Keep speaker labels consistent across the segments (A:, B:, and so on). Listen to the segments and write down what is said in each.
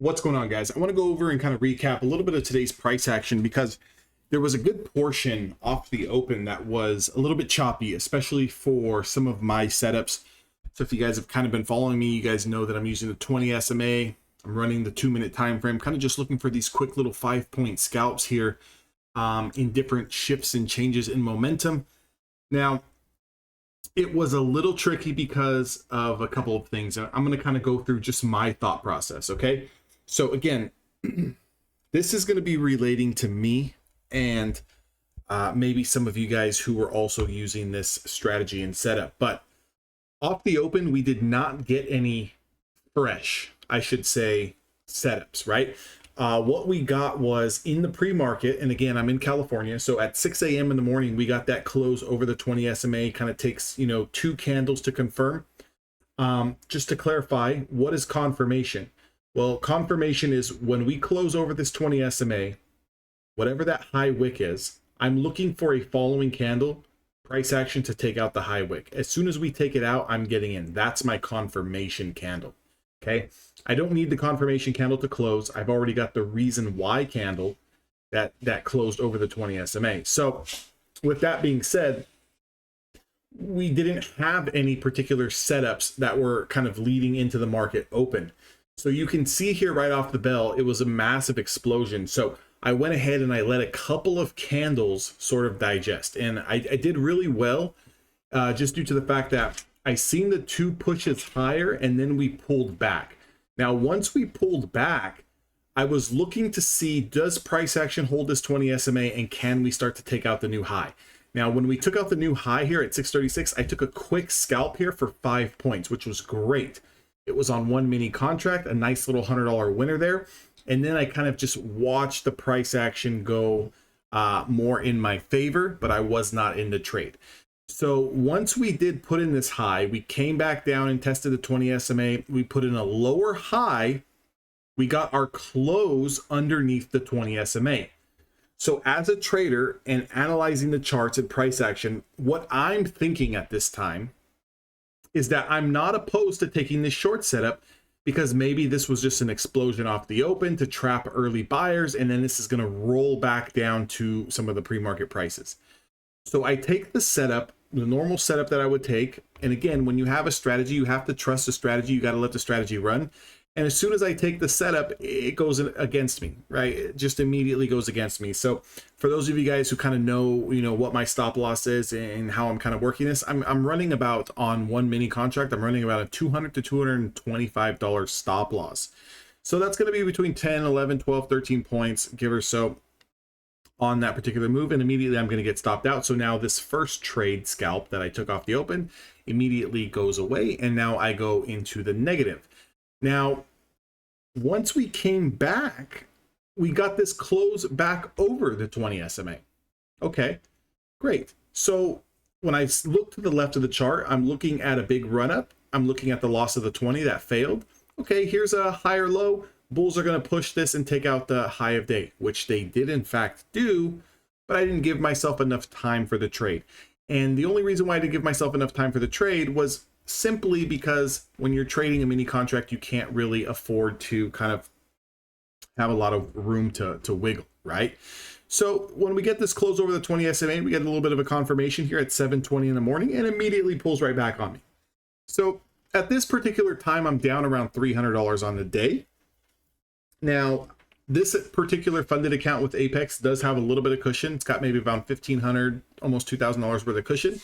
A: What's going on, guys? I want to go over and kind of recap a little bit of today's price action because there was a good portion off the open that was a little bit choppy, especially for some of my setups. So if you guys have kind of been following me, you guys know that I'm using the 20 SMA. I'm running the 2-minute time frame, kind of just looking for these quick little 5-point scalps here in different shifts and changes in momentum. Now, it was a little tricky because of a couple of things. I'm going to kind of go through just my thought process, okay? So again, this is going to be relating to me and maybe some of you guys who were also using this strategy and setup. But off the open, we did not get any fresh, I should say, setups, right? What we got was in the pre-market, and again, I'm in California, so at 6 a.m. in the morning, we got that close over the 20 SMA. Kind of takes, 2 candles to confirm. Just to clarify, what is confirmation? Well, confirmation is when we close over this 20 SMA, whatever that high wick is, I'm looking for a following candle, price action to take out the high wick. As soon as we take it out, I'm getting in. That's my confirmation candle. Okay, I don't need the confirmation candle to close. I've already got the reason why candle that closed over the 20 SMA. So with that being said, we didn't have any particular setups that were kind of leading into the market open. So you can see here right off the bell, it was a massive explosion. So I went ahead and I let a couple of candles sort of digest. And I did really well just due to the fact that I seen the 2 pushes higher and then we pulled back. Now, once we pulled back, I was looking to see, does price action hold this 20 SMA and can we start to take out the new high? Now, when we took out the new high here at 636, I took a quick scalp here for 5 points, which was great. It was on 1 mini contract, a nice little $100 winner there. And then I kind of just watched the price action go more in my favor, but I was not in the trade. So once we did put in this high, we came back down and tested the 20 SMA. We put in a lower high. We got our close underneath the 20 SMA. So as a trader and analyzing the charts and price action, what I'm thinking at this time is that I'm not opposed to taking this short setup because maybe this was just an explosion off the open to trap early buyers, and then this is going to roll back down to some of the pre-market prices. So I take the setup, the normal setup that I would take. And again, when you have a strategy, you have to trust the strategy. You got to let the strategy run. And as soon as I take the setup, it goes against me, right? It just immediately goes against me. So for those of you guys who kind of know, what my stop loss is and how I'm kind of working this, I'm running about on 1 mini contract. I'm running about a $200 to $225 stop loss. So that's going to be between 10, 11, 12, 13 points, give or so, on that particular move. And immediately I'm going to get stopped out. So now this first trade scalp that I took off the open immediately goes away. And now I go into the negative. Now, once we came back, we got this close back over the 20 SMA. Okay, great. So when I look to the left of the chart, I'm looking at a big run up. I'm looking at the loss of the 20 that failed. Okay, here's a higher low. Bulls are going to push this and take out the high of day, which they did in fact do, but I didn't give myself enough time for the trade. And the only reason why I didn't give myself enough time for the trade was simply because when you're trading a mini contract, you can't really afford to kind of have a lot of room to wiggle, right? So when we get this close over the 20 SMA, we get a little bit of a confirmation here at 7:20 in the morning and immediately pulls right back on me. So at this particular time, I'm down around $300 on the day. Now, this particular funded account with Apex does have a little bit of cushion. It's got maybe about $1,500, almost $2,000 worth of cushion.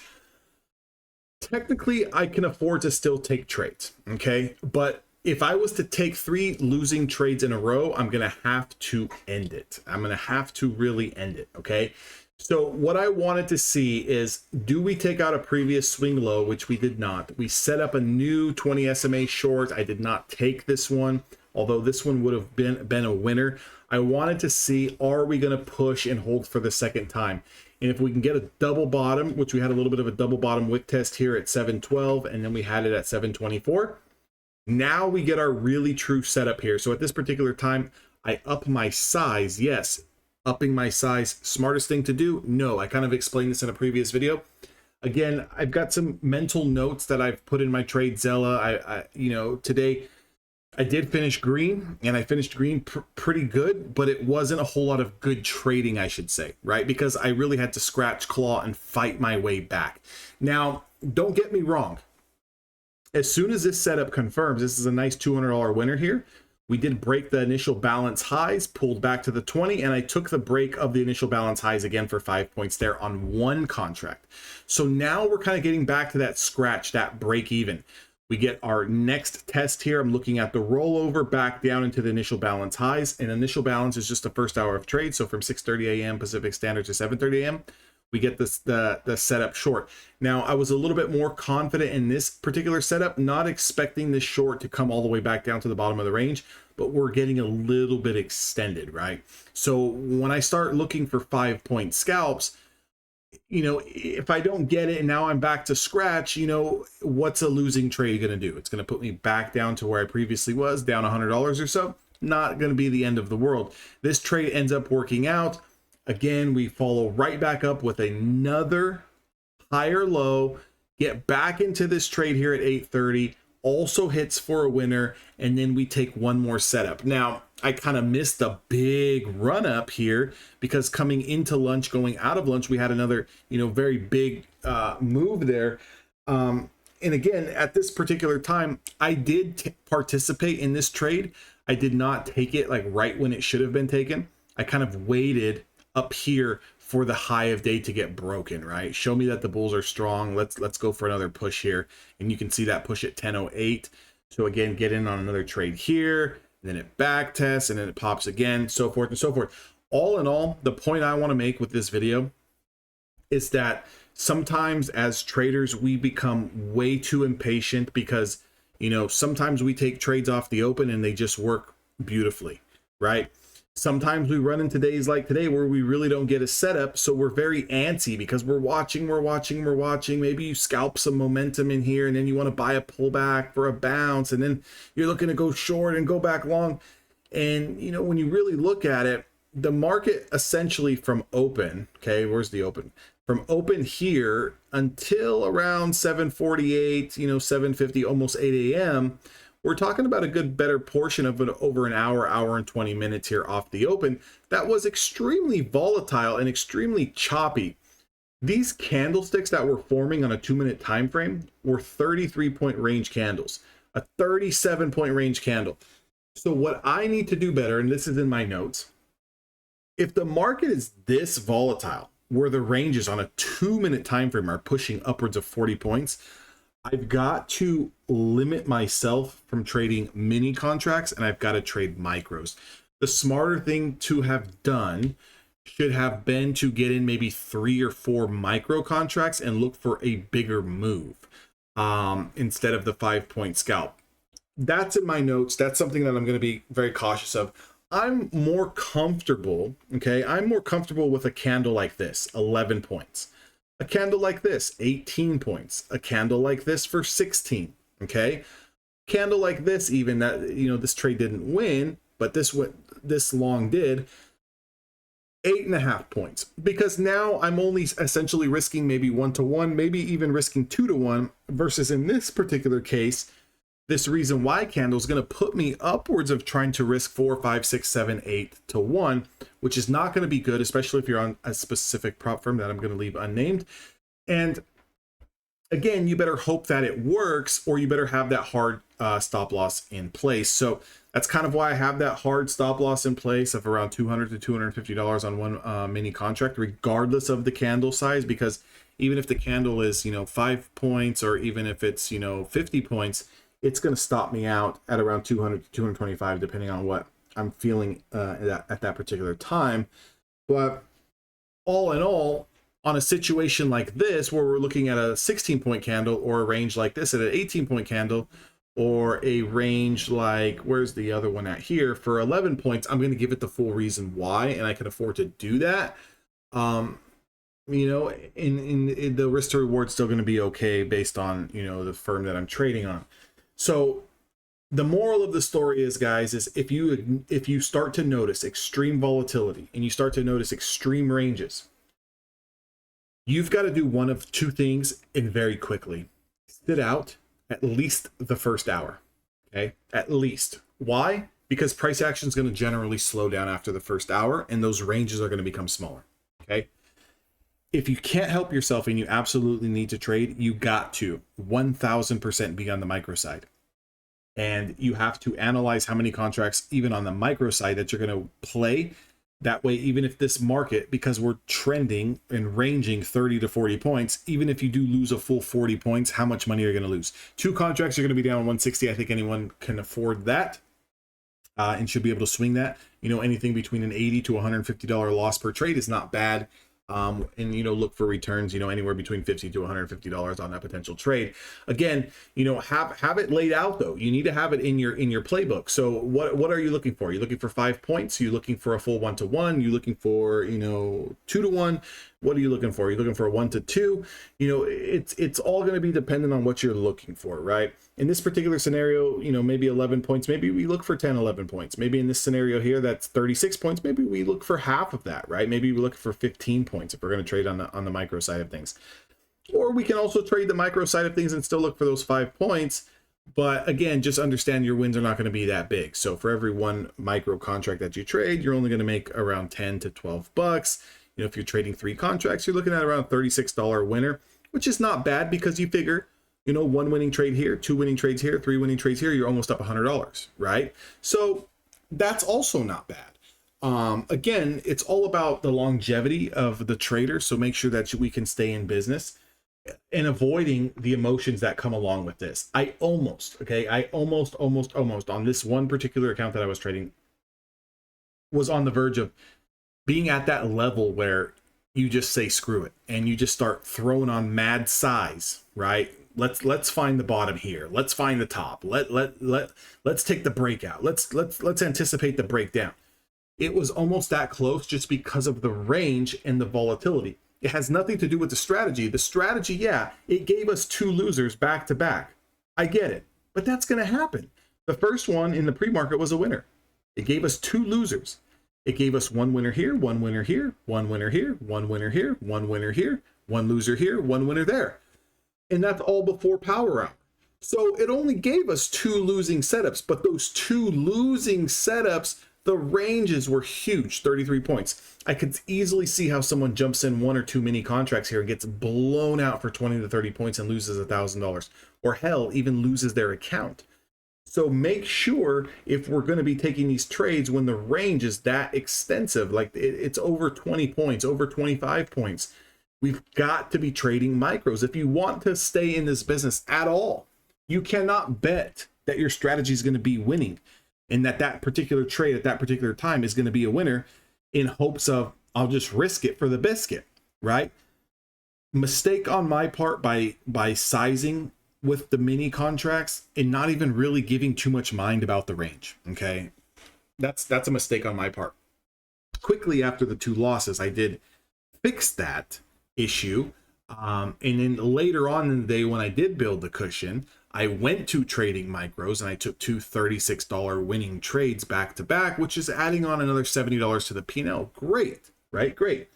A: Technically, I can afford to still take trades, okay? But if I was to take 3 losing trades in a row, I'm going to have to end it. I'm going to have to really end it, okay? So what I wanted to see is, do we take out a previous swing low, which we did not. We set up a new 20 SMA short. I did not take this one, although this one would have been a winner. I wanted to see, are we going to push and hold for the second time? And if we can get a double bottom, which we had a little bit of a double bottom wick test here at 712, and then we had it at 724. Now we get our really true setup here. So at this particular time, I up my size. Yes, upping my size, smartest thing to do? No, I kind of explained this in a previous video. Again, I've got some mental notes that I've put in my trade Zella. Today I did finish green, and I finished green pretty good, but it wasn't a whole lot of good trading, I should say, right? Because I really had to scratch, claw, and fight my way back. Now, don't get me wrong. As soon as this setup confirms, this is a nice $200 winner here. We did break the initial balance highs, pulled back to the 20, and I took the break of the initial balance highs again for 5 points there on one contract. So now we're kind of getting back to that scratch, that break even. We get our next test here. I'm looking at the rollover back down into the initial balance highs, and initial balance is just the first hour of trade. So from 6:30 a.m. Pacific Standard to 7:30 a.m., we get this the setup short. Now, I was a little bit more confident in this particular setup, not expecting this short to come all the way back down to the bottom of the range, but we're getting a little bit extended, right? So when I start looking for 5-point scalps, you know, if I don't get it and now I'm back to scratch, you know, what's a losing trade going to do? It's going to put me back down to where I previously was, down $100 or so. Not going to be the end of the world. This trade ends up working out. Again, we follow right back up with another higher low, get back into this trade here at 8:30, also hits for a winner, and then we take one more setup. Now, I kind of missed a big run up here because coming into lunch, going out of lunch, we had another, you know, very big move there. And again, at this particular time, I did participate in this trade. I did not take it like right when it should have been taken. I kind of waited up here for the high of day to get broken, right? Show me that the bulls are strong. Let's go for another push here. And you can see that push at 10:08. So again, get in on another trade here, and then it back tests, and then it pops again, so forth and so forth. All in all, the point I want to make with this video is that sometimes as traders, we become way too impatient because, you know, sometimes we take trades off the open and they just work beautifully, right? Sometimes we run into days like today where we really don't get a setup, so we're very antsy because we're watching. Maybe you scalp some momentum in here, and then you want to buy a pullback for a bounce, and then you're looking to go short and go back long. And, you know, when you really look at it, the market essentially from open, okay, where's the open? From open here until around 7:48, you know, 7:50, almost 8 a.m., we're talking about a good better portion of it over an hour and 20 minutes here off the open. That was extremely volatile and extremely choppy. These candlesticks that were forming on a 2-minute time frame were 33-point range candles, a 37-point range candle. So what I need to do better, and this is in my notes, if the market is this volatile, where the ranges on a 2-minute time frame are pushing upwards of 40 points, I've got to limit myself from trading mini contracts, and I've got to trade micros. The smarter thing to have done should have been to get in maybe 3 or 4 micro contracts and look for a bigger move instead of the 5-point scalp. That's in my notes. That's something that I'm going to be very cautious of. I'm more comfortable, okay? I'm more comfortable with a candle like this, 11 points. A candle like this, 18 points. A candle like this for 16, okay? Candle like this, even that, you know, this trade didn't win, but this long did, 8.5 points. Because now I'm only essentially risking maybe 1-to-1, maybe even risking 2-to-1, versus in this particular case, this reason why candle is going to put me upwards of trying to risk 4, 5, 6, 7, 8-to-1, which is not going to be good, especially if you're on a specific prop firm that I'm going to leave unnamed. And again, you better hope that it works, or you better have that hard stop loss in place. So that's kind of why I have that hard stop loss in place of around $200 to $250 on one mini contract, regardless of the candle size, because even if the candle is, you know, 5 points, or even if it's, you know, 50 points, it's going to stop me out at around 200 to 225, depending on what I'm feeling at that particular time. But all in all, on a situation like this, where we're looking at a 16-point candle, or a range like this at an 18-point candle, or a range like, where's the other one at here, for 11 points, I'm going to give it the full reason why, and I can afford to do that. You know, in the risk to reward still going to be okay based on, you know, the firm that I'm trading on. So the moral of the story is, guys, is if you start to notice extreme volatility and you start to notice extreme ranges, you've got to do one of two things, and very quickly. Sit out at least the first hour, okay? At least. Why? Because price action is going to generally slow down after the first hour, and those ranges are going to become smaller. Okay. If you can't help yourself and you absolutely need to trade, you got to 1000% be on the micro side. And you have to analyze how many contracts, even on the micro side, that you're going to play. That way, even if this market, because we're trending and ranging 30 to 40 points, even if you do lose a full 40 points, how much money are you going to lose? 2 contracts are going to be down 160. I think anyone can afford that and should be able to swing that. You know, anything between an $80 to $150 loss per trade is not bad. And, you know, look for returns, you know, anywhere between $50 to $150 on that potential trade. Again, you know, have it laid out though. You need to have it in your playbook. So what are you looking for? You're looking for 5 points. You're looking for a full 1-to-1. You're looking for, you know, 2-to-1. What are you looking for? You're looking for a 1-to-2. You know, it's all going to be dependent on what you're looking for, right? In this particular scenario, you know, maybe 11 points, maybe we look for 10, 11 points. Maybe in this scenario here, that's 36 points. Maybe we look for half of that, right? Maybe we look for 15 points if we're going to trade on the micro side of things. Or we can also trade the micro side of things and still look for those 5 points. But again, just understand your wins are not going to be that big. So for every 1 micro contract that you trade, you're only going to make around 10 to 12 bucks. You know, if you're trading 3 contracts, you're looking at around $36 winner, which is not bad because you figure, you know, 1 winning trade here, 2 winning trades here, 3 winning trades here, you're almost up $100, right? So that's also not bad. Again, it's all about the longevity of the trader. So make sure that we can stay in business and avoiding the emotions that come along with this. I almost on this one particular account that I was trading was on the verge of being at that level where you just say screw it and you just start throwing on mad size, right? Let's find the bottom here. Let's find the top. Let's take the breakout. Let's anticipate the breakdown. It was almost that close just because of the range and the volatility. It has nothing to do with the strategy. The strategy, yeah, it gave us 2 losers back to back. I get it, but that's going to happen. The first one in the pre-market was a winner. It gave us 2 losers. It gave us 1 winner here, 1 winner here, 1 winner here, 1 winner here, 1 winner here, 1 loser here, 1 winner there. And that's all before power hour. So it only gave us 2 losing setups, but those 2 losing setups, the ranges were huge, 33 points. I could easily see how someone jumps in 1 or 2 mini contracts here and gets blown out for 20 to 30 points and loses $1,000, or hell, even loses their account. So make sure if we're going to be taking these trades when the range is that extensive, like it's over 20 points, over 25 points, we've got to be trading micros. If you want to stay in this business at all, you cannot bet that your strategy is going to be winning and that particular trade at that particular time is going to be a winner in hopes of I'll just risk it for the biscuit, right? Mistake on my part by sizing with the mini contracts and not even really giving too much mind about the range. Okay, that's a mistake on my part. Quickly after the 2 losses, I did fix that issue, and then later on in the day when I did build the cushion, I went to trading micros and I took 2 $36 winning trades back to back, which is adding on another $70 to the P&L. Great, right? Great.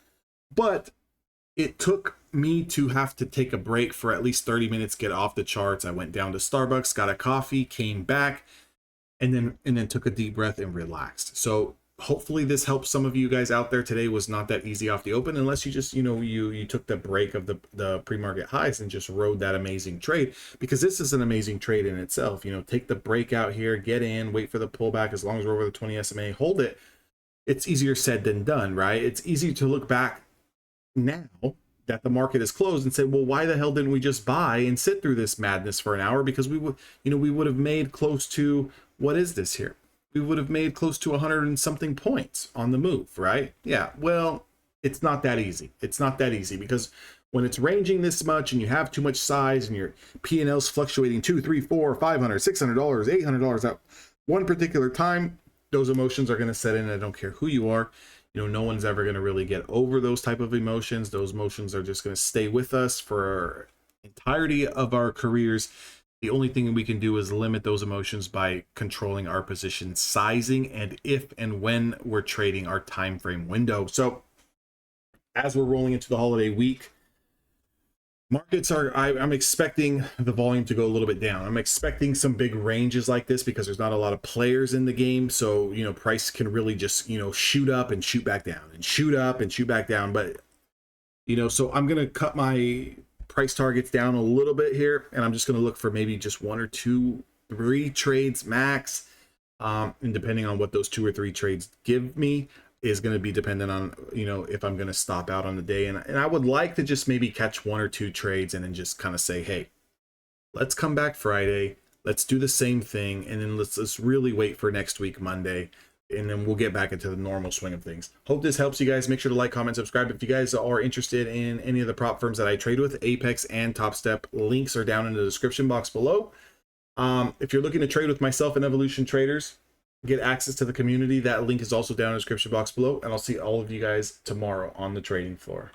A: But it took me to have to take a break for at least 30 minutes, get off the charts. I went down to Starbucks, got a coffee, came back, and then took a deep breath and relaxed. So hopefully this helps some of you guys out there. Today was not that easy off the open, unless you just, you know, you took the break of the pre-market highs and just rode that amazing trade, because this is an amazing trade in itself. You know, take the breakout here, get in, wait for the pullback. As long as we're over the 20 SMA, hold it. It's easier said than done, right? It's easy to look back now that the market is closed and say, well, why the hell didn't we just buy and sit through this madness for an hour? Because we would, you know, we would have made close to, what is this here? We would have made close to 100 and something points on the move, right? Yeah, well, it's not that easy. It's not that easy, because when it's ranging this much and you have too much size and your P&L's fluctuating $200, $300, $400, $500, $600, $800 at one particular time, those emotions are going to set in. I don't care who you are. You know, no one's ever going to really get over those type of emotions. Those emotions are just going to stay with us for entirety of our careers. The only thing we can do is limit those emotions by controlling our position sizing and if and when we're trading our time frame window. So as we're rolling into the holiday week, Markets are, I'm expecting the volume to go a little bit down. I'm expecting some big ranges like this because there's not a lot of players in the game. So, you know, price can really just, you know, shoot up and shoot back down and shoot up and shoot back down. But, you know, so I'm going to cut my price targets down a little bit here. And I'm just going to look for maybe just 1 or 2, 3 trades max. And depending on what those 2 or 3 trades give me, is going to be dependent on, you know, if I'm going to stop out on the day. And I would like to just maybe catch 1 or 2 trades and then just kind of say, hey, let's come back Friday. Let's do the same thing. And then let's really wait for next week, Monday. And then we'll get back into the normal swing of things. Hope this helps you guys. Make sure to like, comment, subscribe. If you guys are interested in any of the prop firms that I trade with, Apex and Top Step, links are down in the description box below. If you're looking to trade with myself and Evolution Traders, get access to the community, that link is also down in the description box below, and I'll see all of you guys tomorrow on the trading floor.